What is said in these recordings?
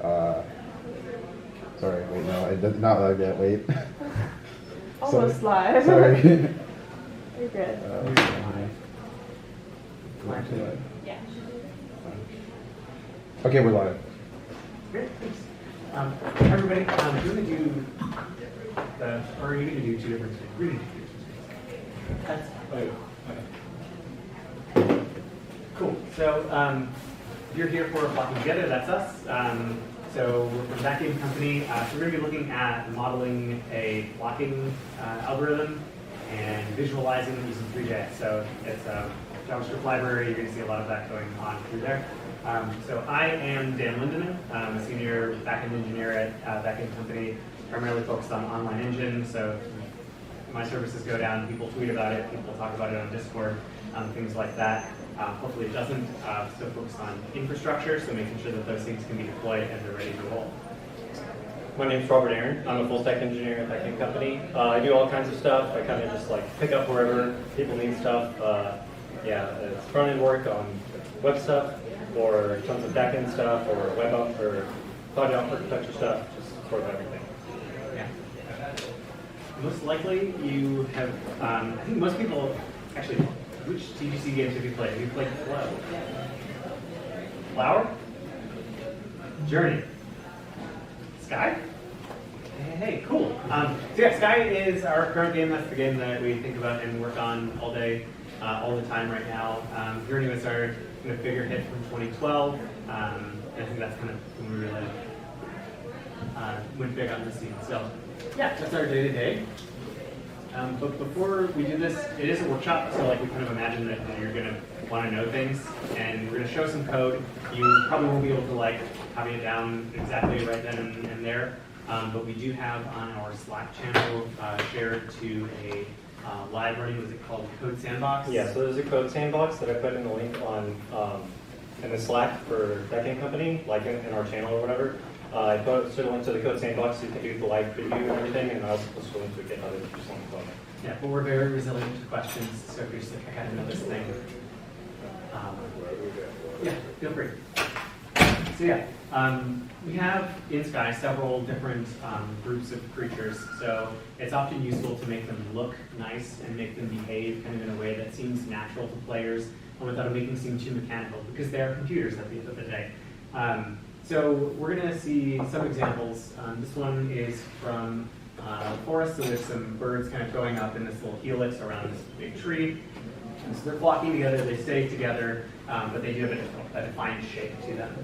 Sorry, wait, no, it did not like that, wait. Almost live. Sorry. You're good. Yeah. Okay, we're live. Great, thanks. Everybody, you're going to do or you're going to do two different things. We're going to do two different things. Okay. Cool. So if you're here for Flocking Together, that's us. So we're from That Game Company. So we're going to be looking at modeling a flocking algorithm and visualizing it using Three.js. So it's a JavaScript library. You're going to see a lot of that going on through there. So I am Dan Lindemann. I'm a senior backend engineer at That Game Company, primarily focused on online engine. So my services go down, people tweet about it, people talk about it on Discord, things like that. Hopefully it doesn't. Still focus on infrastructure, so making sure that those things can be deployed and they're ready to roll. My name's Robert Aaron. I'm a full stack engineer at That Game Company. I do all kinds of stuff. I kind of just like pick up wherever people need stuff. It's front end work on web stuff, or tons of back end stuff, or web up or cloud architecture stuff, just sort of everything. Yeah. Most likely you have, I think most people, actually, which TGC games have you played? Have you played Flow? Flower? Journey? Sky? Hey, cool. So yeah, Sky is our current game. That's the game that we think about and work on all day, all the time right now. Journey was our kind of bigger hit from 2012. I think that's kind of when we really went big on the scene. So yeah, that's our day-to-day. But before we do this, it is a workshop, so like we kind of imagine that you're going to want to know things, and we're going to show some code. You probably won't be able to like copy it down exactly right then and there, but we do have on our Slack channel shared to a live running, was it called Code Sandbox? Yeah, so there's a code sandbox that I put in the link on in the Slack for That Game Company, like in our channel or whatever. I posted a link to the code sandbox so you can do the live preview and everything, and I also posted a link to GitHub if you just want to play. Yeah, but we're very resilient to questions, so if you're just like, I gotta know this thing. Yeah, feel free. So yeah, we have in Sky several different groups of creatures, so it's often useful to make them look nice and make them behave kind of in a way that seems natural to players and without it making them seem too mechanical, because they are computers at the end of the day. So we're going to see some examples. This one is from the forest, so there's some birds kind of going up in this little helix around this big tree. And so they're flocking together, they stay together, but they do have a defined shape to them.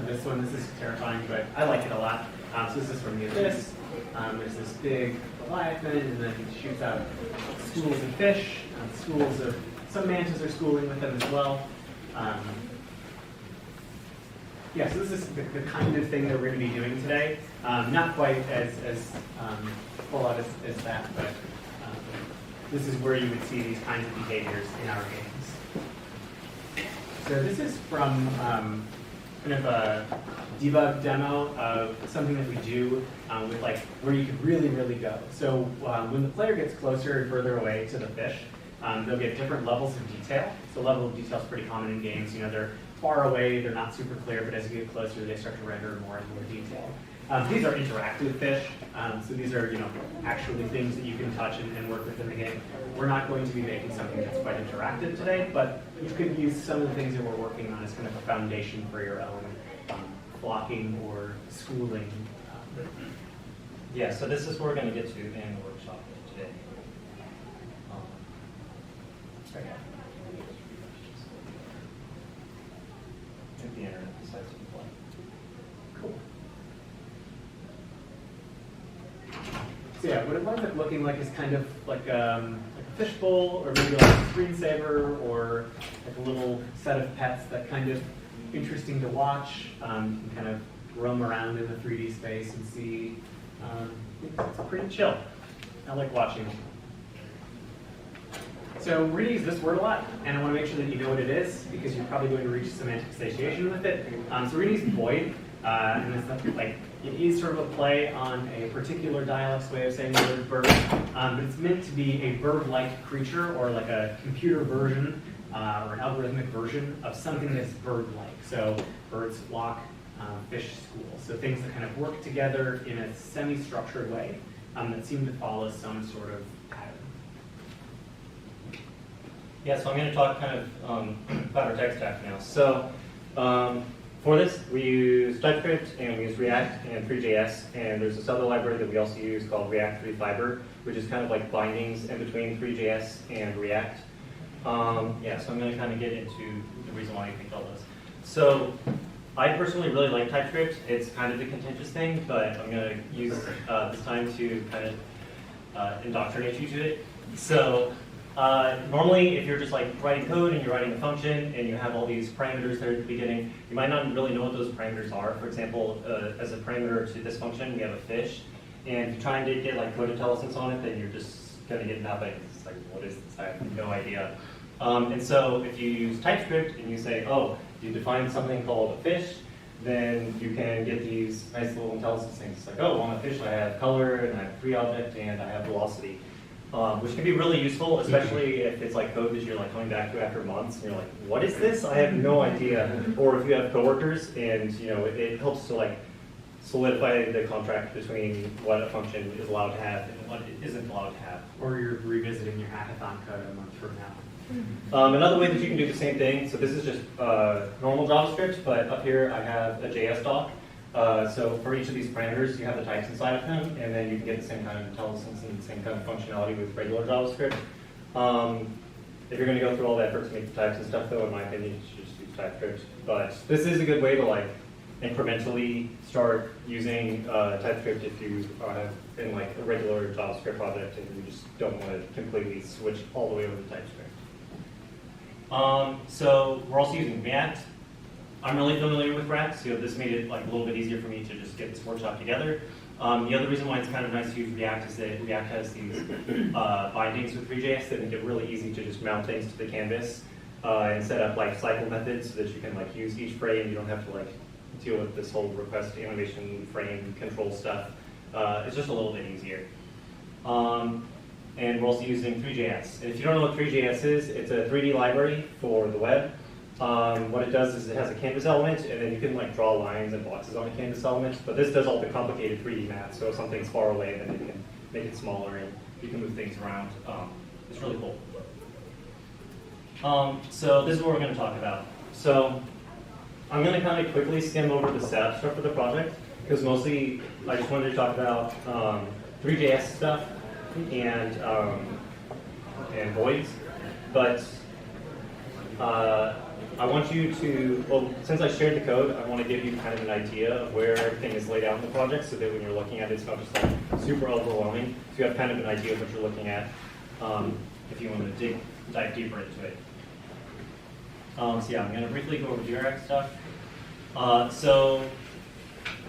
This one, this is terrifying, but I like it a lot. So this is from the abyss. There's this big leviathan, and then he shoots out schools of fish, schools of, some mantas are schooling with them as well. Yeah, so this is the kind of thing that we're going to be doing today. Not quite as full out as that, but this is where you would see these kinds of behaviors in our games. So this is from kind of a debug demo of something that we do with like where you could really, really go. So when the player gets closer and further away to the fish, they'll get different levels of detail. So level of detail is pretty common in games. You know, they're far away, they're not super clear, but as you get closer, they start to render more and more detail. These are interactive fish, so these are actually things that you can touch and work with in the game. We're not going to be making something that's quite interactive today, but you could use some of the things that we're working on as kind of a foundation for your own blocking or schooling. Yeah, so this is what we're going to get to in the workshop today. Okay. If the internet decides to play. Cool. So yeah, what it winds up looking like is kind of like a fishbowl, or maybe like a screensaver, or like a little set of pets that kind of interesting to watch. You can kind of roam around in the 3D space and see. It's pretty chill. I like watching. So we're going to use this word a lot, and I want to make sure that you know what it is, because you're probably going to reach semantic satiation with it. So we're going to use void, and it's not, like, it is sort of a play on a particular dialect's way of saying the word bird, but it's meant to be a bird-like creature, or like a computer version, or an algorithmic version of something that's bird-like. So birds flock fish school. So things that kind of work together in a semi-structured way that seem to follow some sort of pattern. Yeah, so I'm going to talk kind of about our tech stack now. So for this, we use TypeScript and we use React and Three.js, and there's this other library that we also use called React 3 Fiber, which is kind of like bindings in between Three.js and React. Yeah, so I'm going to kind of get into the reason why I think all this. So I personally really like TypeScript. It's kind of the contentious thing, but I'm going to use this time to kind of indoctrinate you to it. So normally, if you're just like writing code and you're writing a function and you have all these parameters there at the beginning, you might not really know what those parameters are. For example, as a parameter to this function, we have a fish. And if you try and get like code intelligence on it, then you're just going to get nothing. It's like, what is this? I have no idea. And so if you use TypeScript and you say, oh, you define something called a fish, then you can get these nice little intelligence things. It's like, oh, on a fish I have color, and I have pre-object, and I have velocity. Which can be really useful, especially if it's like code that you're like coming back to after months, and you're like, what is this? I have no idea. Or if you have coworkers, and it helps to like solidify the contract between what a function is allowed to have and what it isn't allowed to have. Or you're revisiting your hackathon code a month from now. Another way that you can do the same thing, so this is just normal JavaScript, but up here I have a JS doc. So for each of these parameters, you have the types inside of them, and then you can get the same kind of intelligence and the same kind of functionality with regular JavaScript. If you're going to go through all the effort to make the types and stuff, though, in my opinion, you should just use TypeScript. But this is a good way to like incrementally start using TypeScript if you are in like a regular JavaScript project and you just don't want to completely switch all the way over to TypeScript. So we're also using React. I'm really familiar with React, so this made it like a little bit easier for me to just get this workshop together. The other reason why it's kind of nice to use React is that React has these bindings with Three.js that make it really easy to just mount things to the canvas and set up like cycle methods so that you can like use each frame. You don't have to like deal with this whole request animation frame control stuff. It's just a little bit easier. And we're also using Three.js. And if you don't know what Three.js is, it's a 3D library for the web. What it does is it has a canvas element, and then you can like draw lines and boxes on a canvas element. But this does all the complicated 3D math. So if something's far away, then you can make it smaller and you can move things around. It's really cool. So this is what we're going to talk about. So I'm going to kind of quickly skim over the setup stuff for the project, because mostly I just wanted to talk about Three.js stuff and voids. But I want you to, well, since I shared the code, I want to give you kind of an idea of where everything is laid out in the project so that when you're looking at it, it's not just like super overwhelming. So you have kind of an idea of what you're looking at if you want to dive deeper into it. So yeah, I'm going to briefly go over GRX stuff. So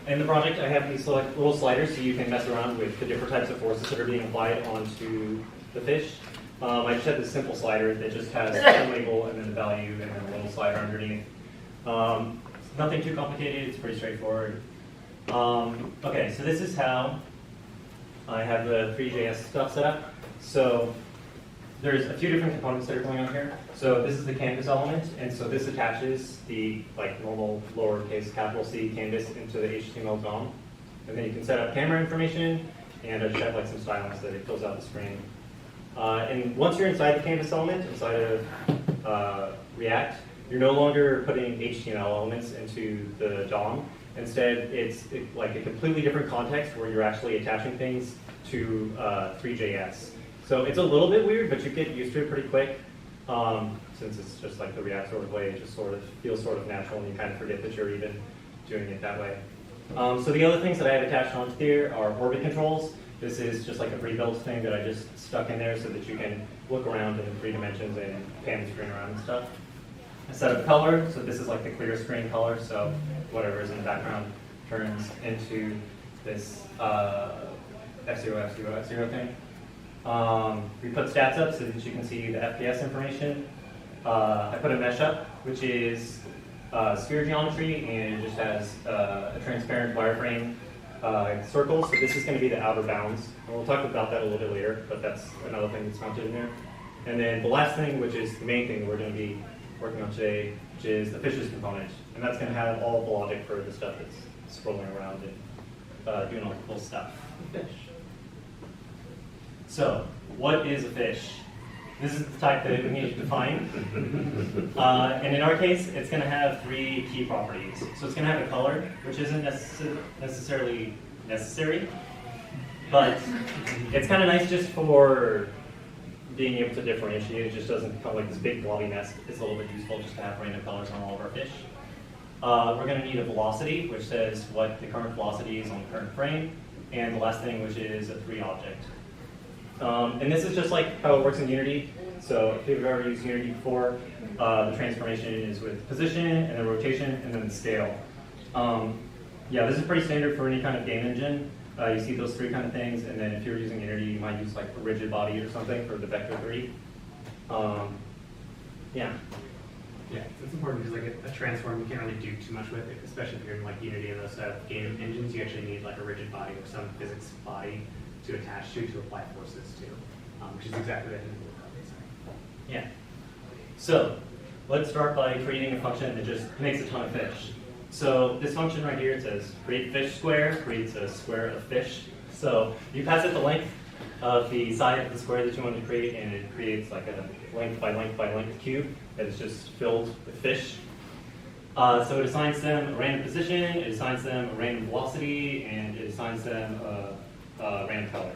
in the project, I have these little sliders so you can mess around with the different types of forces that are being applied onto the fish. I just have this simple slider that just has a label and then the value and then a little slider underneath. Nothing too complicated, it's pretty straightforward. Okay, so this is how I have the Three.js stuff set up. So there's a few different components that are going on here. So this is the canvas element, and so this attaches the like normal lowercase capital C canvas into the HTML DOM. And then you can set up camera information, and I just have like some stylings that it fills out the screen. And once you're inside the canvas element, inside of React, you're no longer putting HTML elements into the DOM. Instead, it's like a completely different context where you're actually attaching things to Three.js. So it's a little bit weird, but you get used to it pretty quick. Since it's just like the React sort of way, it just sort of feels sort of natural, and you kind of forget that you're even doing it that way. So the other things that I have attached onto here are orbit controls. This is just like a pre-built thing that I just stuck in there so that you can look around in 3 dimensions and pan the screen around and stuff. I set up color, so this is like the clear screen color, so whatever is in the background turns into this F0, F0, F0 thing. We put stats up so that you can see the FPS information. I put a mesh up, which is sphere geometry, and it just has a transparent wireframe circle. So this is going to be the outer bounds. And we'll talk about that a little bit later, but that's another thing that's mounted in there. And then the last thing, which is the main thing we're going to be working on today, which is the fishes component. And that's going to have all the logic for the stuff that's scrolling around and doing all the cool stuff with fish. So, what is a fish? This is the type that we need to define. And in our case, it's going to have 3 key properties. So it's going to have a color, which isn't necessarily necessary, but it's kind of nice just for being able to differentiate. It just doesn't become like this big blobby mess. It's a little bit useful just to have random colors on all of our fish. We're going to need a velocity, which says what the current velocity is on the current frame, and the last thing, which is a 3 object. And this is just like how it works in Unity. So if you've ever used Unity before, the transformation is with position, and then rotation, and then the scale. Yeah, this is pretty standard for any kind of game engine. You see those 3 kind of things, and then if you're using Unity, you might use like a rigid body or something for the vector 3. Yeah. Yeah, it's important because like a transform you can't really do too much with it, especially if you're in like Unity and those game engines. You actually need like a rigid body or some physics body to attach to apply forces to, which is exactly what I think we're probably saying. Yeah. So let's start by creating a function that just makes a ton of fish. So this function right here, it says create fish square, creates a square of fish. So you pass it the length of the side of the square that you want to create, and it creates like a length by length by length cube that is just filled with fish. So it assigns them a random position, it assigns them a random velocity, and it assigns them a random color.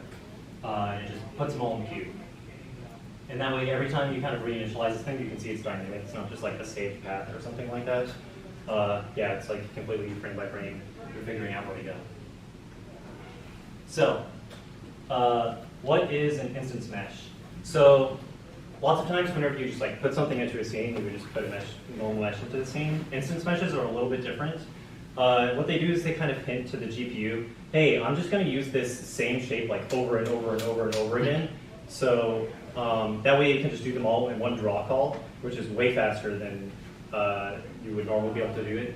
And it just puts them all in the cube. And that way, every time you kind of reinitialize this thing, you can see it's dynamic. It's not just like a saved path or something like that. Yeah, it's like completely frame by frame. You're figuring out where to go. So, what is an instance mesh? So, lots of times whenever you just like put something into a scene, you would just put a mesh, normal mesh into the scene. Instance meshes are a little bit different. What they do is they kind of hint to the GPU, hey, I'm just going to use this same shape like over and over and over and over again. So that way you can just do them all in one draw call, which is way faster than you would normally be able to do it.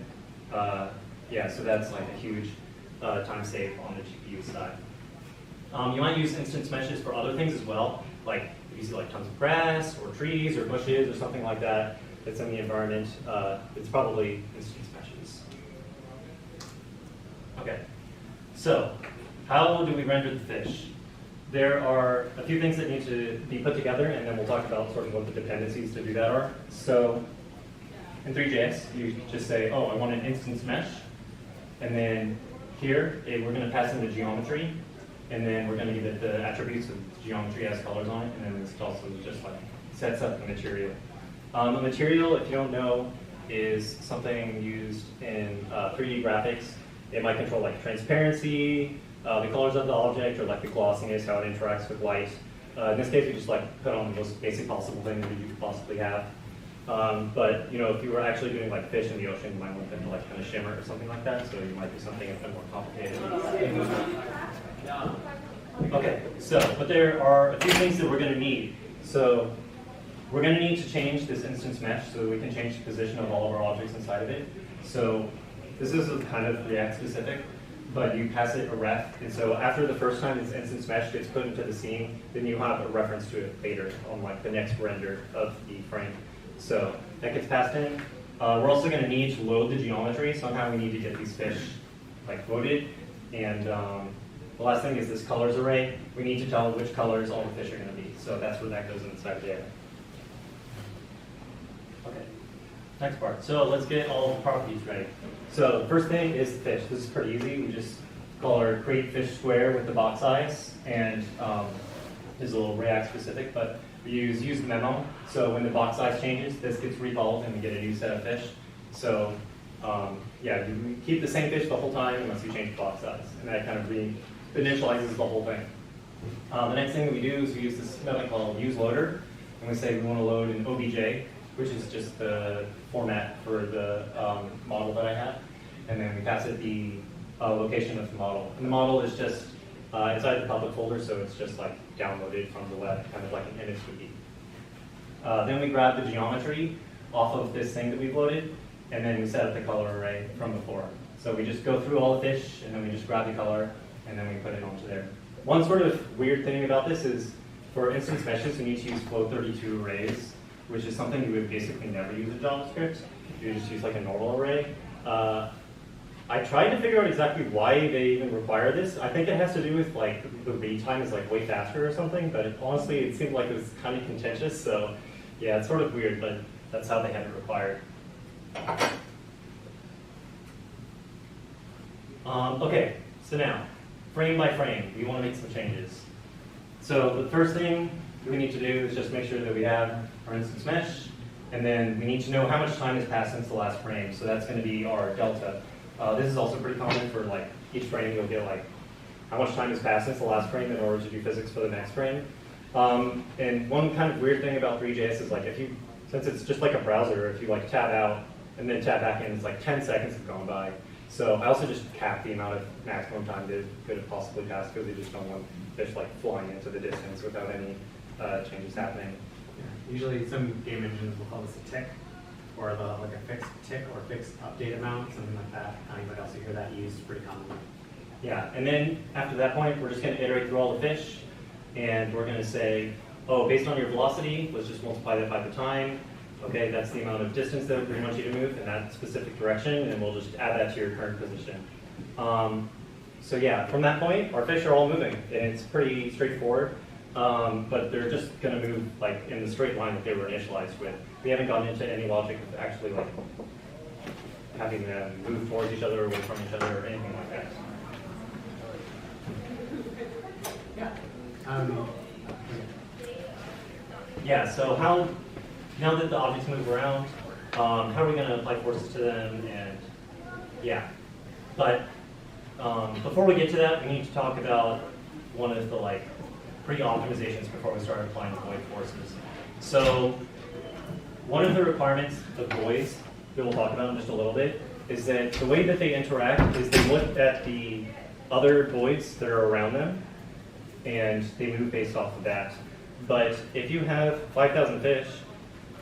Yeah, so that's like a huge time save on the GPU side. You might use instance meshes for other things as well, like if you see like tons of grass or trees or bushes or something like that that's in the environment, it's probably instance meshes. Okay, so how do we render the fish? There are a few things that need to be put together, and then we'll talk about sort of what the dependencies to do that are. So in Three.js, you just say, oh, I want an instance mesh, and then here we're going to pass in the geometry, and then we're going to give it the attributes of geometry has colors on it, and then this also just like sets up the material. A material, if you don't know, is something used in 3D graphics. It might control like transparency, the colors of the object, or like the glossiness, how it interacts with light. In this case, we just like put on the most basic possible thing that you could possibly have. But you know, if you were actually doing like fish in the ocean, you might want them to like kind of shimmer or something like that. So you might do something a bit more complicated. Okay, so but there are a few things that we're going to need. So we're going to need to change this instance mesh so that we can change the position of all of our objects inside of it. So this is kind of React specific, but you pass it a ref, and so after the first time this instance mesh gets put into the scene, then you have a reference to it later on like the next render of the frame. So that gets passed in. We're also going to need to load the geometry. Somehow we need to get these fish like loaded. And the last thing is this colors array. We need to tell which colors all the fish are going to be. So that's where that goes inside there. Okay, next part. So let's get all the properties ready. So the first thing is the fish. This is pretty easy. We just call our create fish square with the box size, and is a little React specific, but we use the memo. So when the box size changes, this gets recalled and we get a new set of fish. So yeah, you keep the same fish the whole time unless you change the box size, and that kind of initializes the whole thing. The next thing that we do is we use this method called useLoader, and we say we want to load an OBJ, which is just the format for the model that I have, and then we pass it the location of the model. And the model is just inside the public folder, so it's just like downloaded from the web, kind of like an image would be. Then we grab the geometry off of this thing that we've loaded, and then we set up the color array from before. So we just go through all the fish, and then we just grab the color, and then we put it onto there. One sort of weird thing about this is for instance meshes, we need to use float32 arrays, which is something you would basically never use in JavaScript. you just use like a normal array. I tried to figure out exactly why they even require this. I think it has to do with like the read time is like way faster or something, but honestly it seemed like it was kind of contentious, so yeah, it's sort of weird, but that's how they have it required. Okay, so now, frame by frame, we want to make some changes. So the first thing we need to do is just make sure that we have our instance mesh, and then we need to know how much time has passed since the last frame. So that's going to be our delta. This is also pretty common for like each frame. You'll get like how much time has passed since the last frame in order to do physics for the next frame. And one kind of weird thing about Three.js is like since it's just like a browser, if you like tab out and then tab back in, it's like 10 seconds have gone by. So I also just cap the amount of maximum time that could have possibly passed because we just don't want fish like flying into the distance without any changes happening. Yeah. Usually some game engines will call this a tick, or like a fixed tick or fixed update amount, something like that. You might also hear that used pretty commonly. Yeah, and then after that point, we're just going to iterate through all the fish, and we're going to say, oh, based on your velocity, let's just multiply that by the time. Okay, that's the amount of distance that we want you to move in that specific direction, and we'll just add that to your current position. So yeah, from that point, our fish are all moving, and it's pretty straightforward. But they're just going to move like in the straight line that they were initialized with. We haven't gone into any logic of actually like having them move towards each other, away from each other, or anything like that. Yeah. Yeah. So now that the objects move around, how are we going to apply forces to them? And yeah, but before we get to that, we need to talk about one of the like pre-optimizations before we start applying the void forces. So one of the requirements of voids that we'll talk about in just a little bit is that the way that they interact is they look at the other voids that are around them and they move based off of that. But if you have 5,000 fish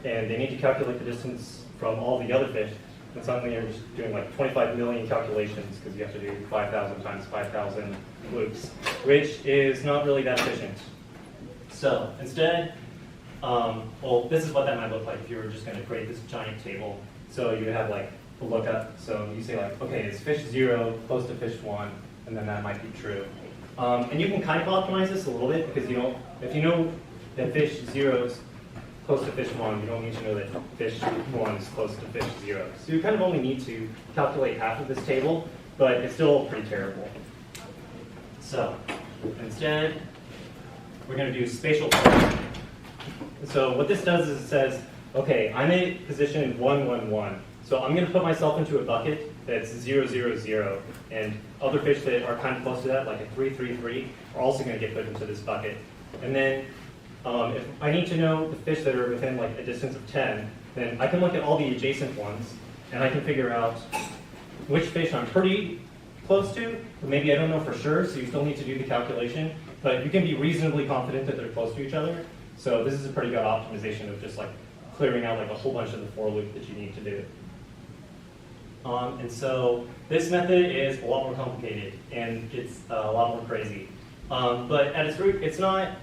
and they need to calculate the distance from all the other fish, then suddenly you're just doing like 25 million calculations because you have to do 5,000 times 5,000 loops, which is not really that efficient. So instead, well, this is what that might look like if you were just going to create this giant table. So you have like a lookup. So you say like, okay, is fish 0 close to fish 1? And then that might be true. And you can kind of optimize this a little bit because if you know that fish 0 is close to fish 1, you don't need to know that fish 1 is close to fish 0. So you kind of only need to calculate half of this table, but it's still pretty terrible. So instead, we're going to do spatial programming. So what this does is it says, okay, I'm at position 1, 1, 1. So I'm going to put myself into a bucket that's 0, 0, 0. And other fish that are kind of close to that, like a 3, 3, 3, are also going to get put into this bucket. And then if I need to know the fish that are within like a distance of 10, then I can look at all the adjacent ones, and I can figure out which fish I'm pretty close to, but maybe I don't know for sure, so you still need to do the calculation. But you can be reasonably confident that they're close to each other. So this is a pretty good optimization of just like clearing out like a whole bunch of the for loop that you need to do. And so this method is a lot more complicated, and it's a lot more crazy. But at its root, it's not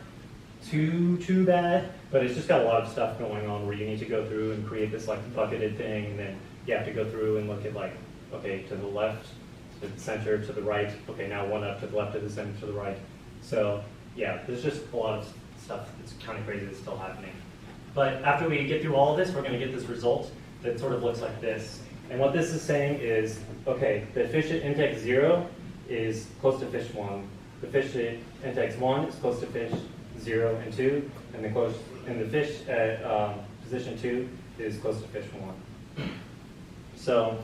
too bad, but it's just got a lot of stuff going on where you need to go through and create this like bucketed thing, and then you have to go through and look at like, okay, to the left, to the center, to the right, okay, now one up to the left, to the center, to the right. So yeah, there's just a lot of stuff that's kind of crazy that's still happening. But after we get through all of this, we're going to get this result that sort of looks like this. And what this is saying is, okay, the fish at index 0 is close to fish 1. The fish at index 1 is close to fish 0 and 2. And the fish at position 2 is close to fish 1. So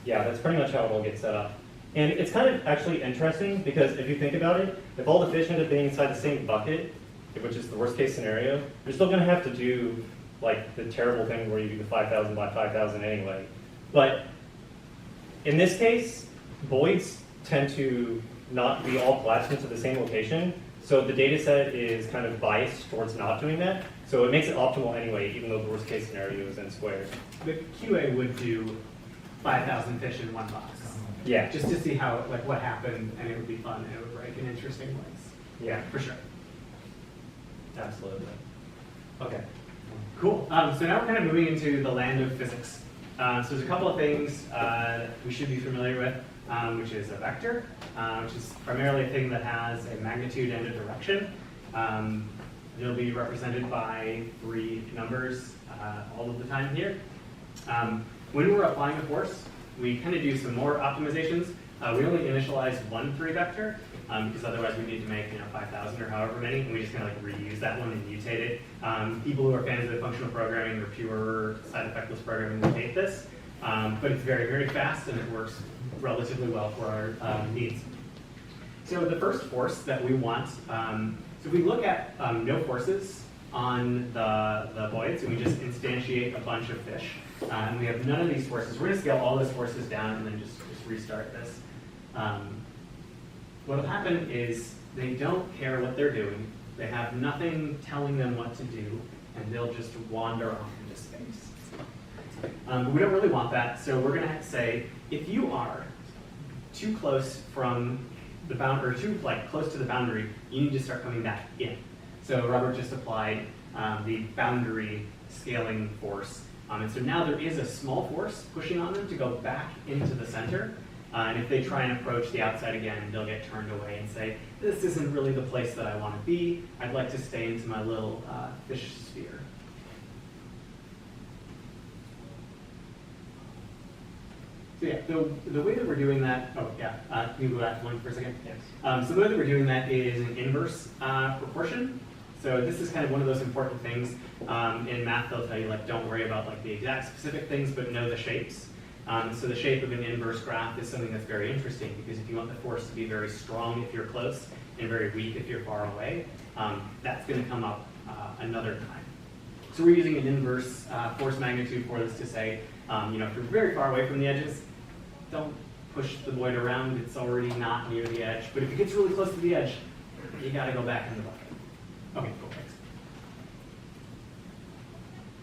yeah, that's pretty much how it all gets set up. And it's kind of actually interesting because if you think about it, if all the fish end up being inside the same bucket, which is the worst case scenario, you're still going to have to do like the terrible thing where you do the 5,000 by 5,000 anyway. But in this case, voids tend to not be all collapsed into the same location. So the data set is kind of biased towards not doing that. So it makes it optimal anyway, even though the worst case scenario is in squares. The QA would do 5,000 fish in one box. Yeah. Just to see how, like, what happened, and it would be fun, and it would break in interesting ways. Yeah, For sure. absolutely. Okay. Cool. So now we're kind of moving into the land of physics. So there's a couple of things that we should be familiar with, which is a vector, which is primarily a thing that has a magnitude and a direction. It'll be represented by 3 numbers all of the time here. When we're applying a force, we kind of do some more optimizations. We only initialize 1 3 vector, because otherwise we need to make 5,000 or however many, and we just kind of like reuse that one and mutate it. People who are fans of functional programming or pure side effectless programming will hate this, but it's very, very fast and it works relatively well for our needs. So the first force that we want, so if we look at no forces on the voids and we just instantiate a bunch of fish, and we have none of these forces, we're going to scale all those forces down and then just restart this. What will happen is they don't care what they're doing. They have nothing telling them what to do, and they'll just wander off into space. We don't really want that, so we're going to say, if you are too close from the boundary, or too close to the boundary, you need to start coming back in. So Robert just applied the boundary scaling force, and so now there is a small force pushing on them to go back into the center. And if they try and approach the outside again, they'll get turned away and say, this isn't really the place that I want to be. I'd like to stay into my little fish sphere. So yeah, the way that we're doing that, can you go back one for a second? Yes. So the way that we're doing that is an inverse proportion. So this is kind of one of those important things. In math, they'll tell you, don't worry about the exact specific things, but know the shapes. So the shape of an inverse graph is something that's very interesting, because if you want the force to be very strong if you're close and very weak if you're far away, that's going to come up another time. So we're using an inverse force magnitude for this to say, if you're very far away from the edges, don't push the void around. It's already not near the edge. But if it gets really close to the edge, you got to go back in the bucket. Okay, cool, thanks.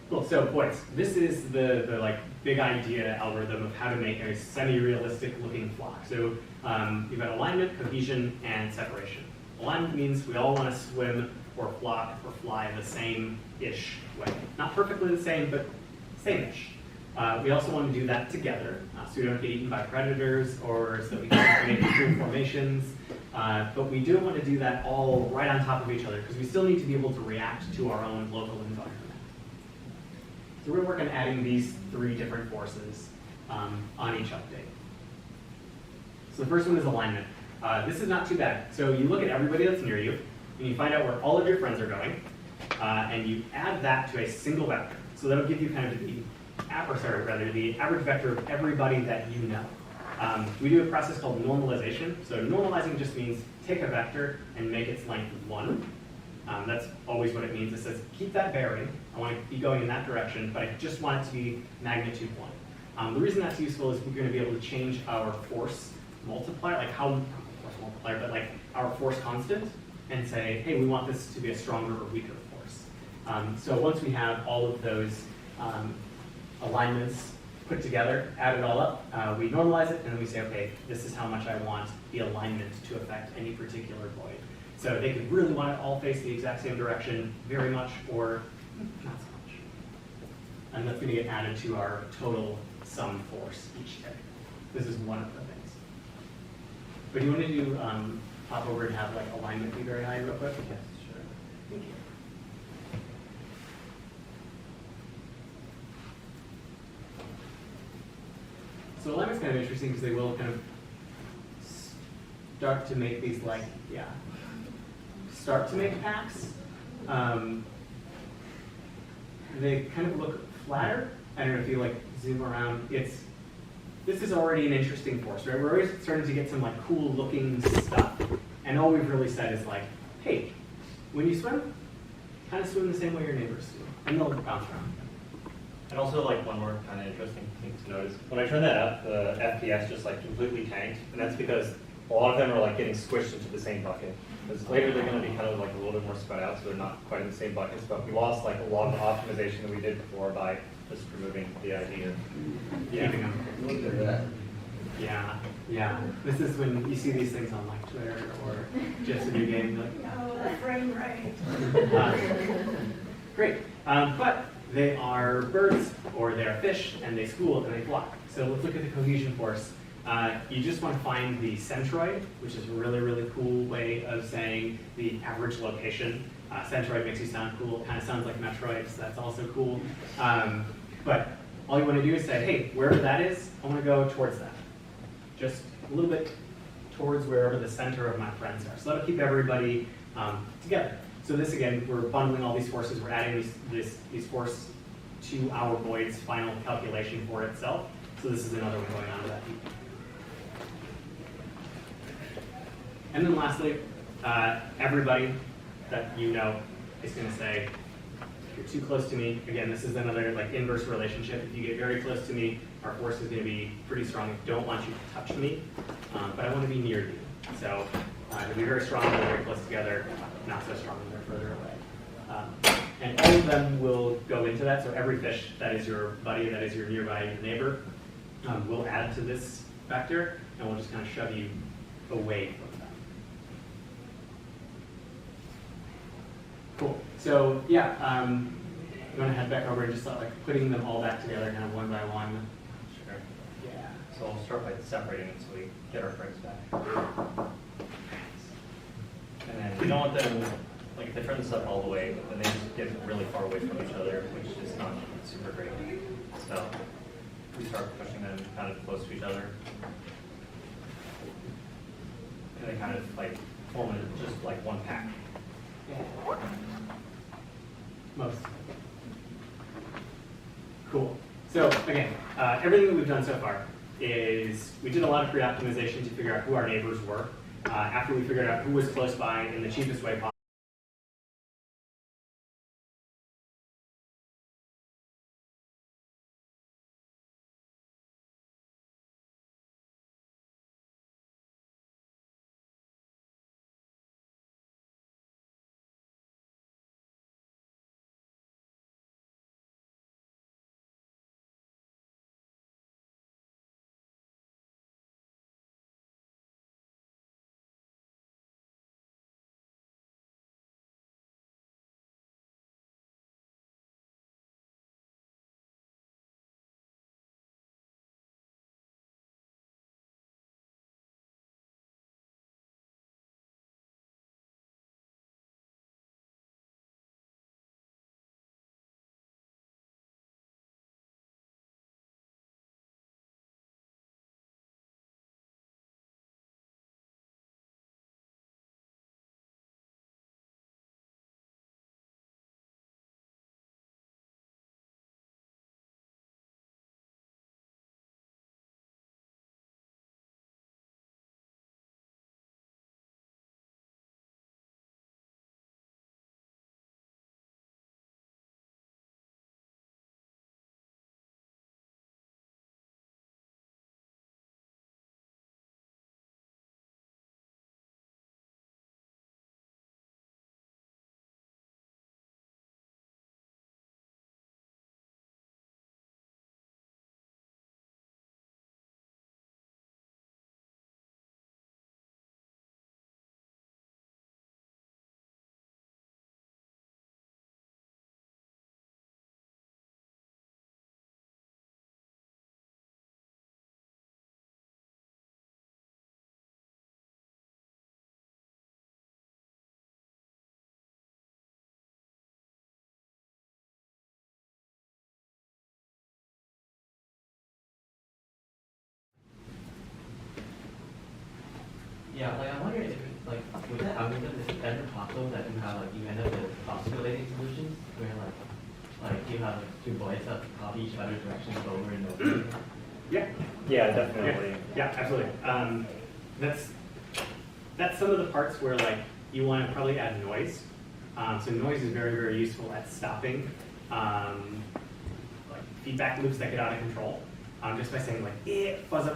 Cool, so voids. This is the big idea algorithm of how to make a semi-realistic looking flock. So you've got alignment, cohesion, and separation. Alignment means we all want to swim or flock or fly the same-ish way. Not perfectly the same, but same-ish. We also want to do that together, so we don't get eaten by predators or so we can make improved formations. But we do want to do that all right on top of each other, because we still need to be able to react to our own local environment. So we're going to work on adding these 3 different forces on each update. So the first one is alignment. This is not too bad. So you look at everybody that's near you, and you find out where all of your friends are going, and you add that to a single vector. So that'll give you kind of the average vector of everybody that you know. We do a process called normalization. So normalizing just means take a vector and make its length 1. That's always what it means. It says, keep that bearing. I want to be going in that direction, but I just want it to be magnitude 1. The reason that's useful is we're going to be able to change our force multiplier, our force constant, and say, hey, we want this to be a stronger or weaker force. So once we have all of those alignments put together, add it all up, we normalize it, and then we say, okay, this is how much I want the alignment to affect any particular void. So they could really want it all face the exact same direction very much, or not so much. And that's going to get added to our total sum force each day. This is one of the things. But do you want to do pop over and have alignment be very high real quick? Yes, sure. Thank you. So alignment's kind of interesting because they will kind of start to make these start to make packs. They kind of look flatter. I don't know if you zoom around. This is already an interesting force, right? We're already starting to get some cool looking stuff. And all we've really said is hey, when you swim, kind of swim the same way your neighbors do. And they'll bounce around. And also, one more kind of interesting thing to notice. When I turn that up, the FPS just completely tanked, and that's because a lot of them are getting squished into the same bucket. Because later they're going to be kind of a little bit more spread out, so they're not quite in the same buckets. But we lost a lot of the optimization that we did before by just removing the idea of keeping them. Look at that. Yeah. This is when you see these things on Twitter or just a new game. Oh, frame rate. Great. But They are birds, or they are fish, and they school and they flock. So let's look at the cohesion force. You just want to find the centroid, which is a really, really cool way of saying the average location. Centroid makes you sound cool, kind of sounds like Metroid, so that's also cool. But all you want to do is say, hey, wherever that is, I want to go towards that. Just a little bit towards wherever the center of my friends are. So that'll keep everybody together. So this, again, we're bundling all these forces. We're adding these forces to our void's final calculation for itself. So this is another one going on to that heap. And then lastly, everybody that you know is going to say, you're too close to me. Again, this is another like inverse relationship. If you get very close to me, our force is going to be pretty strong. I don't want you to touch me, but I want to be near you. So it'll be very strong when they're very close together, not so strong when they're further away. And all of them will go into that. So every fish that is your buddy, that is your nearby neighbor, will add to this vector, and we'll just kind of shove you away from them. Cool. So yeah, I'm going to head back over and just start like putting them all back together, kind of one by one. Sure. Yeah. So we'll start by separating them so we get our friends back. And then we don't want them, like if they turn this up all the way, then they just get really far away from each other, which is not super great. So we start pushing them kind of close to each other. And they kind of like form just like one pack. Yeah. Most. Cool. So again, everything that we've done so far is we did a lot of pre-optimization to figure out who our neighbors were. After we figured out who was close by in the cheapest way possible. Yeah, like I'm wondering if like with that algorithm, is it ever possible that you end up with oscillating solutions where like you have like two voids that copy each other's directions over and over? Yeah. Yeah, definitely. Yeah, absolutely. That's some of the parts where like you want to probably add noise. So noise is very, very useful at stopping like feedback loops that get out of control. Just by saying like, fuzz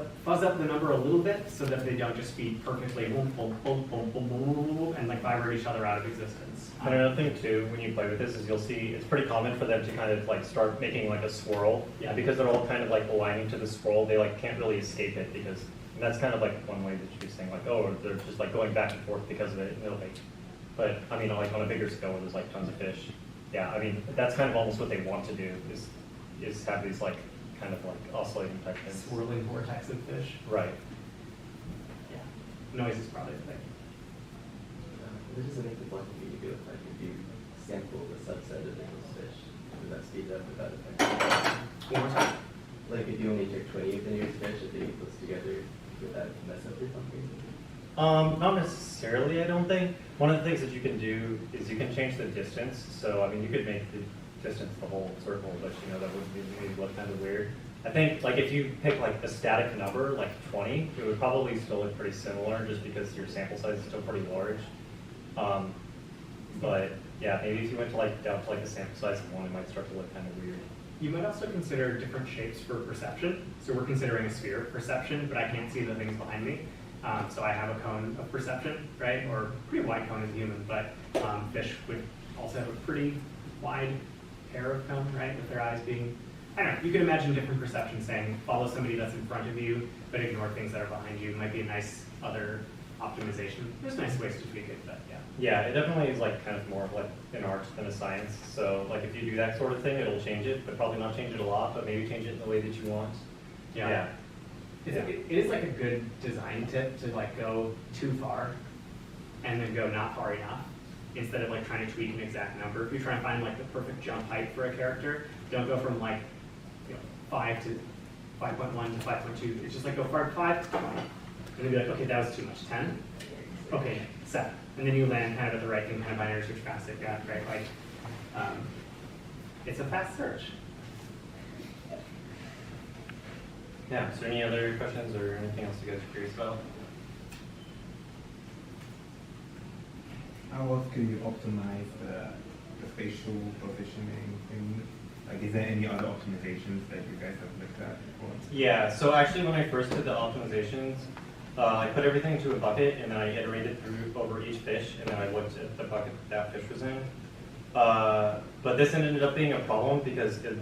up the number a little bit so that they don't just feed perfectly boom, boom, boom, boom, boom, boom, boom, boom, and like vibrate each other out of existence. And another thing too, when you play with this, is you'll see it's pretty common for them to kind of like start making like a swirl. Yeah. And because they're all kind of like aligning to the swirl, they like can't really escape it because and that's kind of like one way that you could saying like, oh, they're just like going back and forth because of it. And they'll like, but I mean, like on a bigger scale where there's like tons of fish, yeah, I mean, that's kind of almost what they want to do, is have these like, kind of like oscillating type things. Swirling vortex of fish. Right. Yeah. Noise is probably the thing. This doesn't make the blunt really good, like if you sample a subset of those fish, would that speed up without effect? One more time. Like if you only took 20 of the nearest fish, if they get close together, would that mess up your pumpkin? Not necessarily, I don't think. One of the things that you can do is you can change the distance. So, I mean, you could make the distance the whole circle, but you know, that would maybe look kind of weird. I think, like, if you pick like a static number, like 20, it would probably still look pretty similar just because your sample size is still pretty large. But yeah, maybe if you went to like down to like a sample size of 1, it might start to look kind of weird. You might also consider different shapes for perception. So we're considering a sphere of perception, but I can't see the things behind me. So I have a cone of perception, right? Or a pretty wide cone as a human, but fish would also have a pretty wide pair of cone, right? With their eyes being, I don't know, you could imagine different perceptions saying, follow somebody that's in front of you, but ignore things that are behind you. It might be a nice other optimization. There's nice ways to tweak it, but yeah. Yeah, it definitely is like kind of more of like an art than a science. So like if you do that sort of thing, it'll change it, but probably not change it a lot, but maybe change it in the way that you want. Yeah. It is like a good design tip to like go too far and then go not far enough instead of like trying to tweak an exact number. If you try and find like the perfect jump height for a character, don't go from like 5 to 5.1 to 5.2. It's just like go from 5 to 20. And then be like, okay, that was too much. 10? Okay, 7. And then you land kind of at the right thing, kind of binary search fast it got, right? Like, it's a fast search. Yeah, is there any other questions or anything else you guys are curious about? How else can you optimize the spatial positioning thing? Like, is there any other optimizations that you guys have looked at before? Yeah, so actually when I first did the optimizations, I put everything into a bucket and then I iterated through over each fish and then I looked at the bucket that fish was in. But this ended up being a problem because it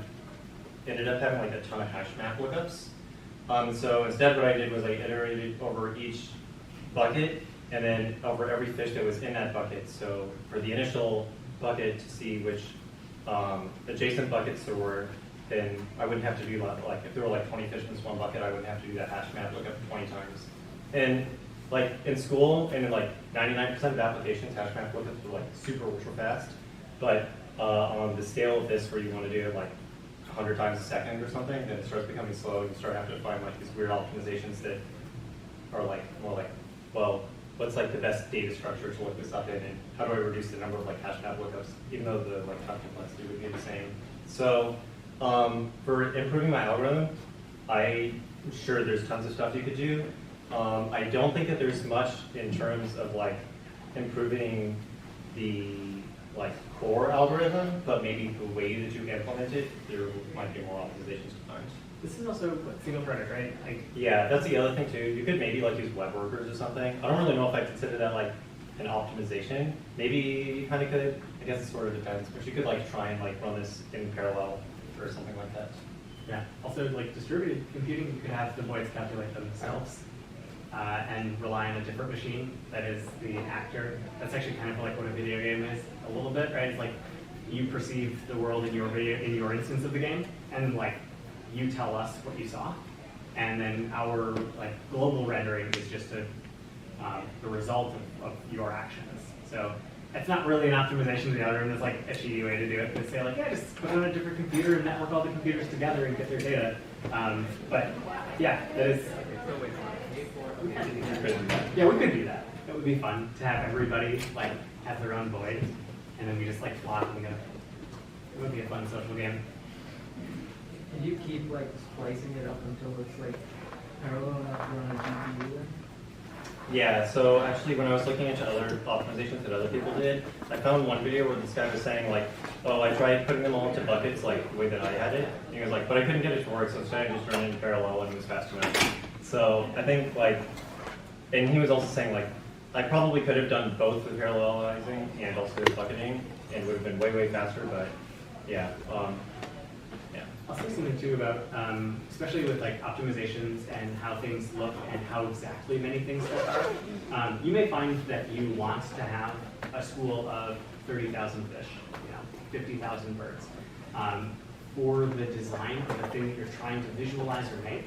ended up having like a ton of hash map lookups. So instead what I did was I iterated over each bucket and then over every fish that was in that bucket. So for the initial bucket to see which adjacent buckets there were, then I wouldn't have to do like if there were like 20 fish in this one bucket, I wouldn't have to do that hash map lookup 20 times. And like in school and in like 99% of applications, hash map lookups were like super ultra fast. But on the scale of this where you want to do it like 100 times a second or something, then it starts becoming slow and you start having to find like these weird optimizations that are like more like, well, what's like the best data structure to look this up in and how do I reduce the number of like hash map lookups, even though the like time complexity would be the same. So for improving my algorithm, I'm sure there's tons of stuff you could do. I don't think that there's much in terms of like improving the like core algorithm, but maybe the way that you implement it, there might be more optimizations to find. This is also single threaded, right? Like, yeah, that's the other thing too. You could maybe like use web workers or something. I don't really know if I consider that like an optimization. Maybe you kind of could. I guess it sort of depends. But you could like try and like run this in parallel or something like that. yeah. Also, like distributed computing, you could have the voids calculate themselves and rely on a different machine that is the actor. That's actually kind of like what a video game is a little bit, right? It's like you perceive the world in your video, in your instance of the game, and like you tell us what you saw, and then our like global rendering is just the result of your actions. So it's not really an optimization of the algorithm. It's like a cheaty way to do it. But say like, yeah, just put it on a different computer and network all the computers together and get their data. But yeah, that is. Yeah, we could do that. It would be fun to have everybody like have their own void, and then we just like plot and go. It would be a fun social game. And you keep like splicing it up until it's like parallel enough to run a GPU then? Yeah, so actually when I was looking into other optimizations that other people did, I found one video where this guy was saying like, oh, I tried putting them all into buckets like the way that I had it. And he was like, but I couldn't get it to work, so instead I just ran it in parallel and it was fast enough. So I think like, and he was also saying like, I probably could have done both with parallelizing and also with bucketing and it would have been way, way faster, but yeah. Yeah. I'll say something too about, especially with like optimizations and how things look and how exactly many things there are. You may find that you want to have a school of 30,000 fish, 50,000 birds. For the design of the thing that you're trying to visualize or make,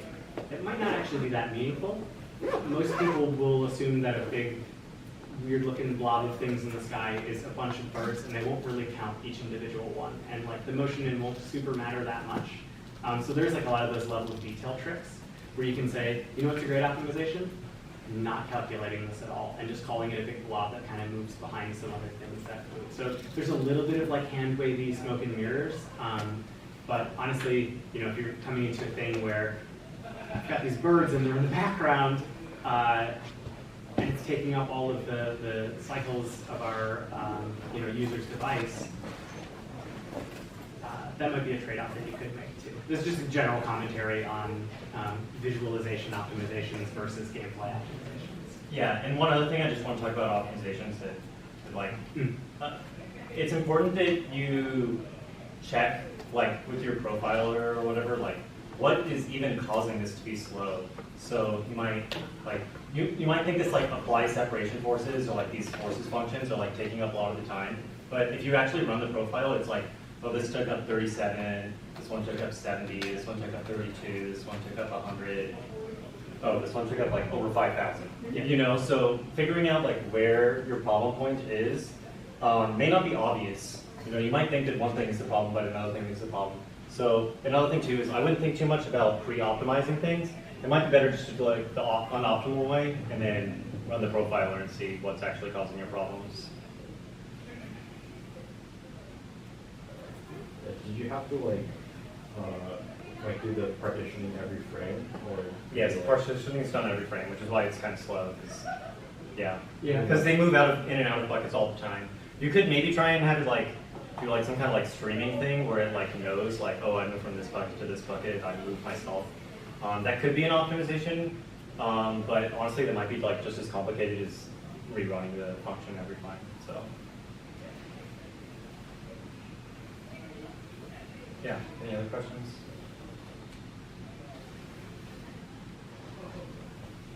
it might not actually be that meaningful. Most people will assume that a big, weird-looking blob of things in the sky is a bunch of birds, and they won't really count each individual one. And like the motion in won't super matter that much. So there's like a lot of those level of detail tricks where you can say, you know what's a great optimization? Not calculating this at all, and just calling it a big blob that kind of moves behind some other things that move. So there's a little bit of like hand-wavy smoke and mirrors. But honestly, if you're coming into a thing where I've got these birds and they're in the background, and it's taking up all of the cycles of our user's device, that might be a trade-off that you could make too. This is just a general commentary on visualization optimizations versus gameplay optimizations. Yeah, and one other thing I just want to talk about optimizations it's important that you check with your profiler or whatever, what is even causing this to be slow. So you might you might think this apply separation forces or these forces functions are taking up a lot of the time. But if you actually run the profile, it's oh, this took up 37, this one took up 70, this one took up 32, this one took up 100. Oh, this one took up over 5,000. Yeah. So figuring out where your problem point is may not be obvious. You might think that one thing is the problem, but another thing is the problem. So another thing too is I wouldn't think too much about pre-optimizing things. It might be better just to do the unoptimal way and then run the profiler and see what's actually causing your problems. Did you have to do the partitioning every frame, or? Yes, partitioning is done every frame, which is why it's kind of slow. Yeah. Because they move in and out of buckets all the time. You could maybe try and have it do some kind of streaming thing where it knows oh, I moved from this bucket to this bucket, I moved myself. That could be an optimization, but honestly that might be just as complicated as rerunning the function every time. So yeah, any other questions?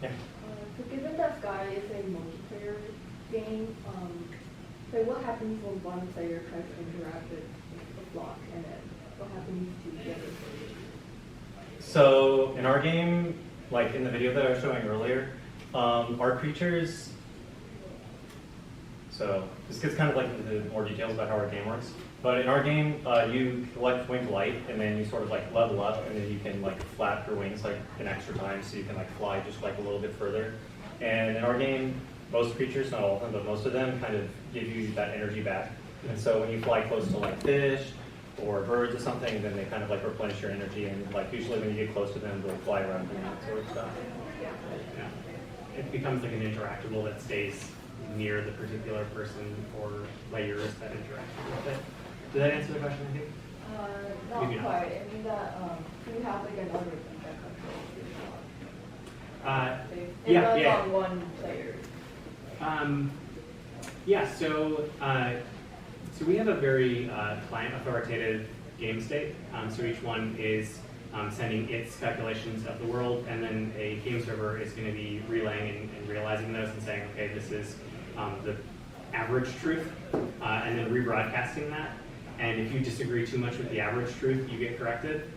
Yeah. So given that Sky is a multiplayer game, so what happens when one player tries to interact with a block, and then what happens to the other players? So in our game, in the video that I was showing earlier, our creatures, so this gets kind of into more details about how our game works, but in our game, you collect winged light, and then you sort of level up, and then you can flap your wings an extra time, so you can fly just a little bit further. And in our game, most creatures, not all of them, but most of them kind of give you that energy back. And so when you fly close to fish or birds or something, then they kind of replenish your energy, and usually when you get close to them, they'll fly around you and that sort of stuff. Yeah. It becomes an interactable that stays near the particular person or players that interact with it. Did that answer the question, I think? Not Maybe not. quite. I mean that you have another thing that controls your block. It runs on one player. So we have a very client authoritative game state. So each one is sending its calculations of the world, and then a game server is going to be relaying and realizing those and saying, okay, this is the average truth, and then rebroadcasting that. And if you disagree too much with the average truth, you get corrected.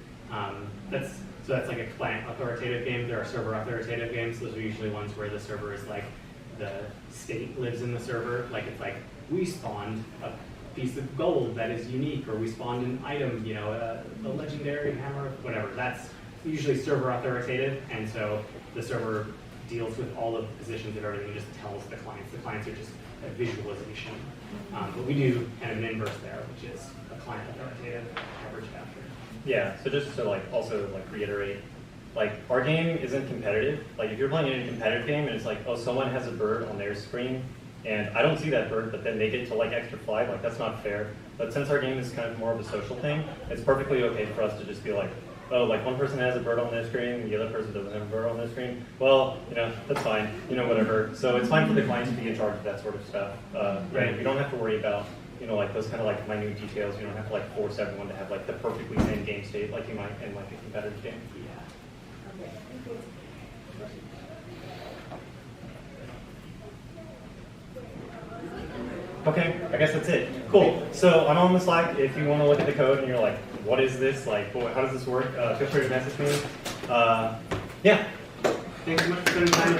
That's a client authoritative game. There are server authoritative games. Those are usually ones where the server is the state lives in the server. It's we spawned a piece of gold that is unique, or we spawned an item, a legendary hammer, whatever. That's usually server authoritative, and so the server deals with all of the positions of everything and just tells the clients. The clients are just a visualization. But we do kind of an inverse there, which is a client authoritative average capture. Yeah, so just to also reiterate, our game isn't competitive. If you're playing in a competitive game and it's oh, someone has a bird on their screen and I don't see that bird, but then they get to extra fly, that's not fair. But since our game is kind of more of a social thing, it's perfectly okay for us to just be oh, one person has a bird on their screen, the other person doesn't have a bird on their screen. Well, that's fine, whatever. So it's fine for the client to be in charge of that sort of stuff. Right. You don't have to worry about you know, like those kind of like minute details. You don't have to like force everyone to have like the perfectly same game state like you might in like a competitive game. Okay, thank you. Okay, I guess that's it. Cool. So I'm on the Slack. If you want to look at the code and you're like, what is this? Like, how does this work? Feel free to message me. Yeah. Thanks so much for spending time with us.